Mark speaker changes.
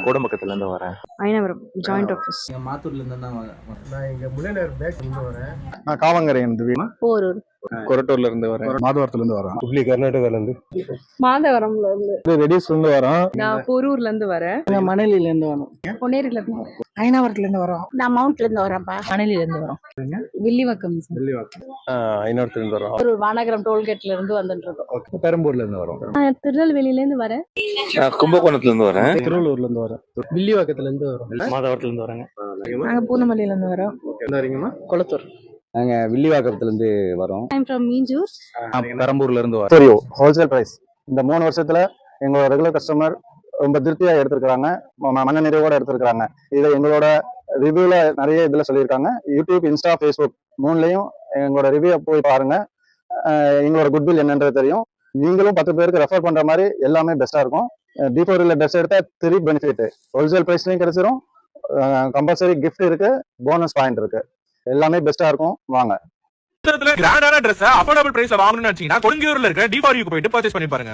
Speaker 1: கோடம்பக்கத்துல இருந்து வரேன்.
Speaker 2: Ayanavaram joint office.
Speaker 3: மாத்தூர்ல இருந்து தான்
Speaker 4: நான் இங்க முல்லைநகர் பேக் இருந்து வரேன்.
Speaker 5: நான் காவங்கரை இருந்து
Speaker 2: போரூர்.
Speaker 5: கொரட்டூர்ல இருந்து வரேன். மாதவரத்துல இருந்து வரேன்.
Speaker 4: ஹுப்ளி கர்நாடகால இருந்து.
Speaker 2: மாதவரம்ல இருந்து.
Speaker 5: ரெடிஸ்ல இருந்து வரோம்.
Speaker 2: நான் போரூர்ல இருந்து வரேன்.
Speaker 3: நான் மணலில இருந்து வரோம்.
Speaker 2: பொன்னேரில இருந்து வரேன்.
Speaker 6: ஐனாவரத்துல இருந்து வரோம். நான் மவுண்ட்ல இருந்து வரேன்ப்பா.
Speaker 2: மணலில இருந்து வரோம். வில்லிவாக்கம்.
Speaker 4: ஐநாவரத்துல இருந்து வரோம்.
Speaker 2: ஒரு வானகரம் டோல்கேட்ல இருந்து வந்துட்டு இருக்கோம்.
Speaker 4: பெரம்பூர்ல இருந்து வரோம்.
Speaker 2: திருநெல்வேலியில இருந்து வரேன்.
Speaker 1: கும்பகோணத்துல இருந்து வரேன்.
Speaker 4: திருவள்ளூர்ல இருந்து வரோம்.
Speaker 3: வில்லிவாக்கத்துல இருந்து வரோம்.
Speaker 1: மாதவரத்துல இருந்து வரேங்க.
Speaker 2: நாங்க பூந்தமல்லியில இருந்து வரோம்.
Speaker 4: என்ன வரீங்கம்மா?
Speaker 3: கொளத்தூர்.
Speaker 5: நாங்க வில்லிவாக்கத்துல இருந்து வரோம்.
Speaker 2: I'm from Minjur.
Speaker 5: பெரம்பூர்ல இருந்து வரோம். சரி, ஹோல்சேல் பிரைஸ் இந்த 3 வருஷத்துல எங்களோட ரெகுலர் கஸ்டமர் ரொம்ப திருப்தியா எடுத்திருக்காங்க, மன நிறைவோட எடுத்திருக்காங்க. இதை எங்களோட ரிவ்யூல நிறைய இதுல சொல்லியிருக்காங்க. யூடியூப், இன்ஸ்டா, ஃபேஸ்புக் 3லயும் எங்களோட ரிவ்யூ போய் பாருங்க. எங்களோட குட்வில் என்னன்றது தெரியும். நீங்களும் 10 பேருக்கு ரெஃபர் பண்ற மாதிரி எல்லாமே பெஸ்டா இருக்கும். D4 ட்ரெஸ் எடுத்தா 3 பெனிஃபிட் ஹோல்சேல் பிரைஸ்லயும் கிடைச்சிரும். கம்பல்சரி கிஃப்ட் இருக்கு, போனஸ் பாயிண்ட் இருக்கு. எல்லாமே பெஸ்டா இருக்கும். வாங்க.
Speaker 7: கிராண்டான ட்ரெஸ் அஃபோர்டபிள் பிரைஸ்ல வாங்கணும்னு நினைச்சீங்கன்னா கொடுங்கியூர்ல இருக்க D4U போயிட்டு பர்ச்சேஸ் பண்ணி பாருங்க.